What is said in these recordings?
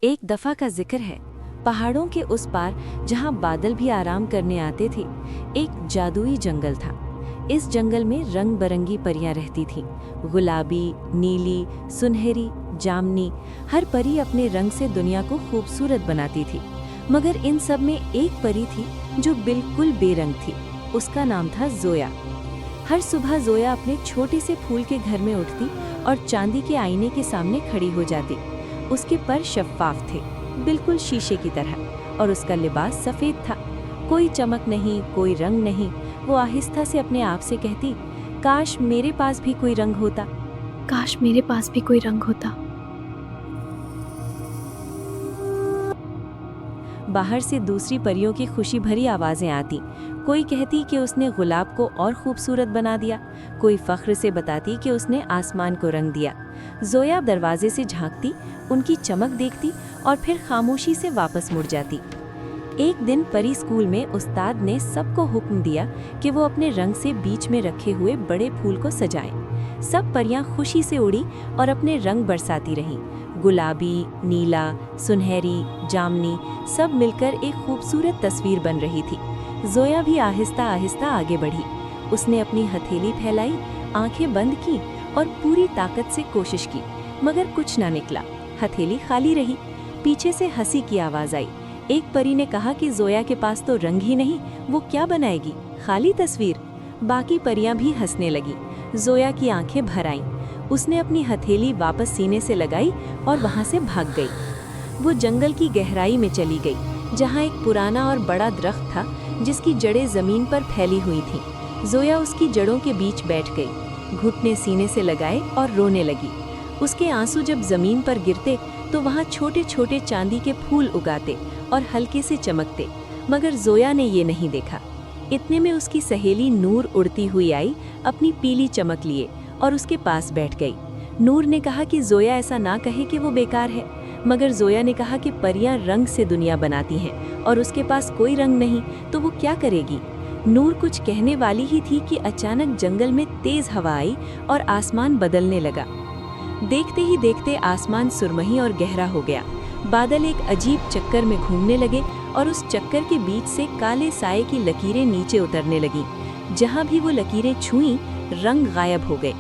एक दफा का जिक्र है, पहाड़ों के उस पार जहां बादल भी आराम करने आते थे, एक जादुई जंगल था। इस जंगल में रंग बरंगी परियां रहती थीं। गुलाबी, नीली, सुनहरी, जामनी, हर परी अपने रंग से दुनिया को खूबसूरत बनाती थी। मगर इन सब में एक परी थी जो बिल्कुल बेरंग थी। उसका नाम था जोया। हर सुबह जोया अपने छोटे से फूल के घर में उठती और चांदी के आईने के सामने खड़ी हो जाती। उसके पर शफ़ाफ थे, बिल्कुल शीशे की तरह, और उसका लिबास सफ़ेद था। कोई चमक नहीं, कोई रंग नहीं। वो आहिस्ता से अपने आप से कहती, काश मेरे पास भी कोई रंग होता, काश मेरे पास भी कोई रंग होता। बाहर से दूसरी परियों की खुशी भरी आवाज़ें आती। कोई कहती कि उसने गुलाब को और खूबसूरत बना दिया, कोई फ़ख्र से बताती कि उसने आसमान को रंग दिया। जोया दरवाजे से झांकती, उनकी चमक देखती और फिर खामोशी से वापस मुड़ जाती। एक दिन परी स्कूल में उस्ताद ने सबको हुक्म दिया कि वो अपने रंग से बीच में रखे हुए बड़े फूल को सजाएं। सब परियां खुशी से उड़ी और अपने रंग बरसाती रहीं। गुलाबी, नीला, सुनहरी, जामनी, सब मिलकर एक खूबसूरत तस्वीर बन रही थी। जोया भी आहिस्ता आहिस्ता आगे बढ़ी। उसने अपनी हथेली फैलाई, आंखें बंद की और पूरी ताकत से कोशिश की, मगर कुछ ना निकला। हथेली खाली रही। पीछे से हंसी की आवाज़ आई। एक परी ने कहा कि जोया के पास तो रंग ही नहीं, वो क्या बनाएगी, खाली तस्वीर। बाकी परियां भी हंसने लगी। जोया की आंखें भर आईं। उसने अपनी हथेली वापस सीने से लगाई और वहां से भाग गई। वो जंगल की गहराई में चली गई, जहां एक पुराना और बड़ा दरख्त था जिसकी जड़ें जमीन पर फैली हुई थीं। जोया उसकी जड़ों के बीच बैठ गई, घुटने सीने से लगाए और रोने लगी। उसके आंसू जब जमीन पर गिरते तो वहां छोटे छोटे चांदी के फूल उगाते और हल्के से चमकते, मगर जोया ने ये नहीं देखा। इतने में उसकी सहेली नूर उड़ती हुई आई, अपनी पीली चमक लिए, और उसके पास बैठ गई। नूर ने कहा कि जोया ऐसा ना कहे कि वो बेकार है, मगर जोया ने कहा कि परियां रंग से दुनिया बनाती हैं और उसके पास कोई रंग नहीं, तो वो क्या करेगी। नूर कुछ कहने वाली ही थी कि अचानक जंगल में तेज हवा आई और आसमान बदलने लगा। देखते ही देखते आसमान सुरमई और गहरा हो गया। बादल एक अजीब चक्कर में घूमने लगे और उस चक्कर के बीच से काले साए की लकीरें नीचे उतरने लगीं। जहां भी वो लकीरें छुईं, रंग गायब हो गए।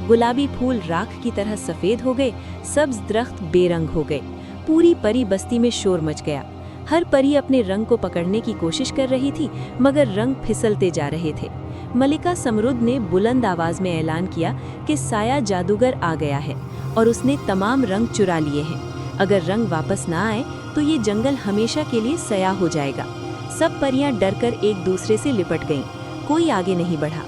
गुलाबी फूल राख की तरह सफ़ेद हो गए, सब्ज दरख्त बेरंग हो गए। पूरी परी बस्ती में शोर मच गया। हर परी अपने रंग को पकड़ने की कोशिश कर रही थी, मगर रंग फिसलते जा रहे थे। मलिका समरुद्ध ने बुलंद आवाज में ऐलान किया कि साया जादूगर आ गया है और उसने तमाम रंग चुरा लिए हैं। अगर रंग वापस ना आए तो ये जंगल हमेशा के लिए सयाह हो जाएगा। सब परियां डरकर एक दूसरे से लिपट गईं। कोई आगे नहीं बढ़ा।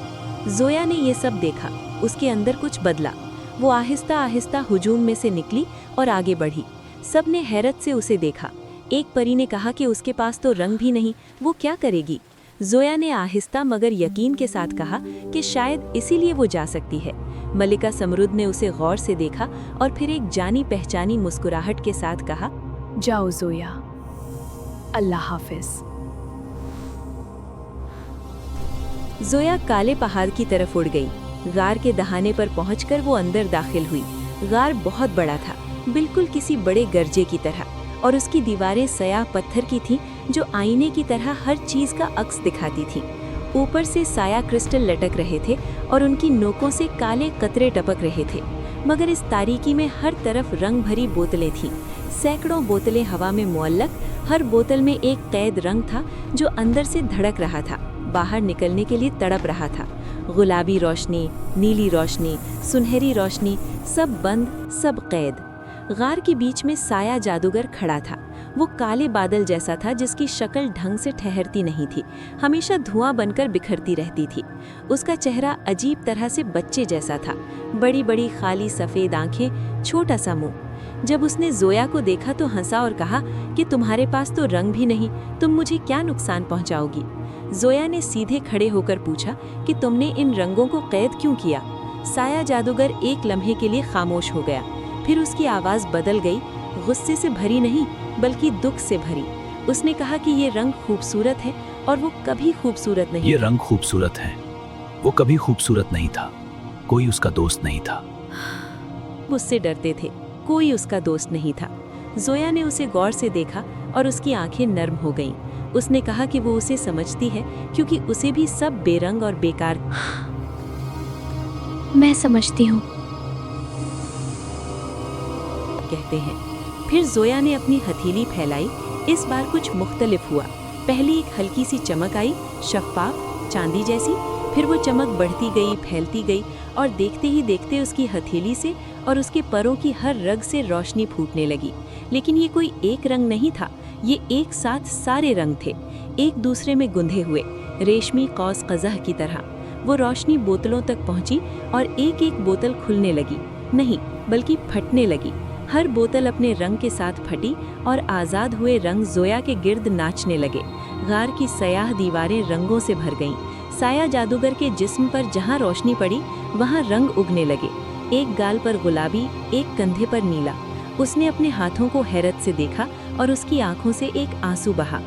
जोया ने ये सब देखा। उसके अंदर कुछ बदला। वो आहिस्ता आहिस्ता हुजूम में से निकली और आगे बढ़ी। सब ने हैरत से उसे देखा। एक परी ने कहा कि उसके पास तो रंग भी नहीं, वो क्या करेगी। जोया ने आहिस्ता मगर यकीन के साथ कहा कि शायद इसीलिए वो जा सकती है। मलिका समरुद्ध ने उसे गौर से देखा और फिर एक जानी पहचानी मुस्कुराहट के साथ कहा, जाओ जोया, अल्लाह हाफिज। जोया काले पहाड़ की तरफ उड़ गई। गार के दहाने पर पहुंचकर वो अंदर दाखिल हुई। गार बहुत बड़ा था, बिल्कुल किसी बड़े गर्जे की तरह, और उसकी दीवारें सयाह पत्थर की थीं जो आईने की तरह हर चीज का अक्स दिखाती थीं। ऊपर से साया क्रिस्टल लटक रहे थे और उनकी नोकों से काले कतरे टपक रहे थे। मगर इस तारीकी में हर तरफ रंग भरी बोतलें थीं। सैकड़ों बोतलें हवा में मुअल्लक। हर बोतल में एक कैद रंग था जो अंदर से धड़क रहा था, बाहर निकलने के लिए तड़प रहा था। गुलाबी रोशनी, नीली रोशनी, सुनहरी रोशनी, सब बंद, सब कैद। गार के बीच में साया जादूगर खड़ा था। वो काले बादल जैसा था जिसकी शक्ल ढंग से ठहरती नहीं थी, हमेशा धुआं बनकर बिखरती रहती थी। उसका चेहरा अजीब तरह से बच्चे जैसा था, बड़ी बड़ी खाली सफ़ेद आंखें, छोटा सा मुंह। जब उसने जोया को देखा तो हंसा और कहा कि तुम्हारे पास तो रंग भी नहीं, तुम मुझे क्या नुकसान पहुंचाओगी। जोया ने सीधे खड़े होकर पूछा कि तुमने इन रंगों को कैद क्यों किया। साया जादूगर एक लम्हे के लिए खामोश हो गया, फिर उसकी आवाज़ बदल गई, गुस्से से भरी नहीं बल्कि दुख से भरी। उसने कहा कि ये रंग खूबसूरत है और वो कभी खूबसूरत नहीं। ये रंग खूबसूरत है, वो कभी खूबसूरत नहीं था, कोई उसका दोस्त नहीं था। उससे डरते थे, कोई उसका दोस्त नहीं था। जोया ने उसे गौर से देखा और उसकी आंखें नर्म हो गईं। उसने कहा कि वो उसे समझती है क्योंकि उसे भी सब बेरंग और बेकार मैं समझती हूँ। कहते हैं। फिर जोया ने अपनी हथेली फैलाई। इस बार कुछ मुख्तलिफ हुआ। पहले एक हल्की सी चमक आई, शफ़ाफ चांदी जैसी। फिर वो चमक बढ़ती गई, फैलती गई और देखते ही देखते उसकी हथेली से और उसके परों की हर रग से रोशनी फूटने लगी। लेकिन ये कोई एक रंग नहीं था, ये एक साथ सारे रंग थे, एक दूसरे में गुंधे हुए, रेशमी कौस कज़ह की तरह। वो रोशनी बोतलों तक पहुंची और एक एक बोतल खुलने लगी, नहीं बल्कि फटने लगी। हर बोतल अपने रंग के साथ फटी और आज़ाद हुए रंग जोया के गिर्द नाचने लगे। गार की सयाह दीवारें रंगों से भर गईं। साया जादूगर के जिस्म पर जहाँ रोशनी पड़ी वहाँ रंग उगने लगे। एक गाल पर गुलाबी, एक कंधे पर नीला। उसने अपने हाथों को हैरत से देखा और उसकी आंखों से एक आंसू बहा।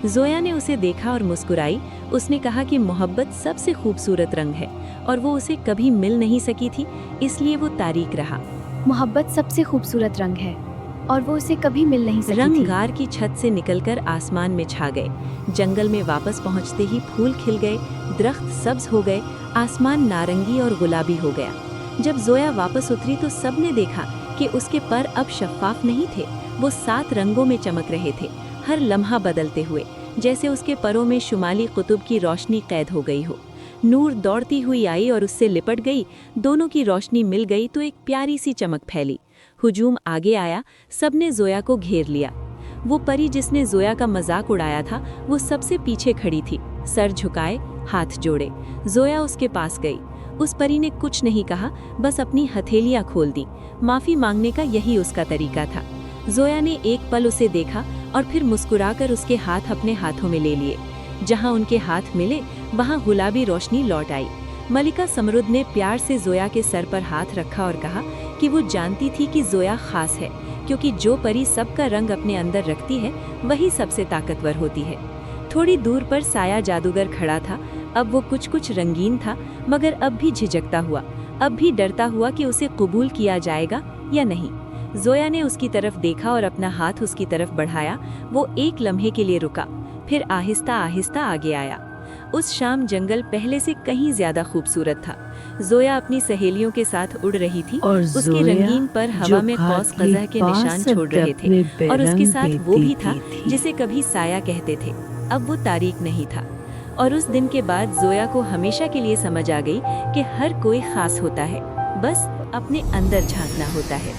जोया ने उसे देखा और मुस्कुराई। उसने कहा कि मोहब्बत सबसे खूबसूरत रंग है और वो उसे कभी मिल नहीं सकी थी, इसलिए वो तारीक रहा। मोहब्बत सबसे खूबसूरत रंग है और वो उसे कभी मिल नहीं सकी रंग थी। गार की छत से निकलकर आसमान में छा गए। जंगल में वापस पहुंचते ही फूल खिल गए, दरख्त सब्ज हो गए, आसमान नारंगी और गुलाबी हो गया। जब जोया वापस उतरी तो सबने देखा कि उसके पर अब शफ़ाफ नहीं थे, वो 7 रंगों में चमक रहे थे, हर लम्हा बदलते हुए, जैसे उसके परों में शुमाली कुतुब की रोशनी कैद हो गई हो। नूर दौड़ती हुई आई और उससे लिपट गई। दोनों की रोशनी मिल गई तो एक प्यारी सी चमक फैली। हुजूम आगे आया, सबने जोया को घेर लिया। वो परी जिसने जोया का मजाक उड़ाया था वो सबसे पीछे खड़ी थी, सर झुकाए, हाथ जोड़े। जोया उसके पास गई। उस परी ने कुछ नहीं कहा, बस अपनी हथेलियां खोल दी। माफ़ी मांगने का यही उसका तरीका था। जोया ने एक पल उसे देखा और फिर मुस्कुराकर उसके हाथ अपने हाथों में ले लिए। जहां उनके हाथ मिले वहां गुलाबी रोशनी लौट आई। मलिका समरुद्ध ने प्यार से जोया के सर पर हाथ रखा और कहा कि वो जानती थी कि जोया खास है, क्योंकि जो परी सबका रंग अपने अंदर रखती है वही सबसे ताकतवर होती है। थोड़ी दूर पर साया जादूगर खड़ा था। अब वो कुछ रंगीन था, मगर अब भी झिझकता हुआ, अब भी डरता हुआ कि उसे कबूल किया जाएगा या नहीं। जोया ने उसकी तरफ देखा और अपना हाथ उसकी तरफ बढ़ाया। वो एक लम्हे के लिए रुका, फिर आहिस्ता आहिस्ता आगे आया। उस शाम जंगल पहले से कहीं ज्यादा खूबसूरत था। जोया अपनी सहेलियों के साथ उड़ रही थी। और उसके रंगीन पर हवा में कौस कज़ह के निशान छोड़ रहे थे और उसके साथ वो भी था जिसे कभी साया कहते थे। अब वो तारीक नहीं था। और उस दिन के बाद जोया को हमेशा के लिए समझ आ गई कि हर कोई खास होता है, बस अपने अंदर झांकना होता है।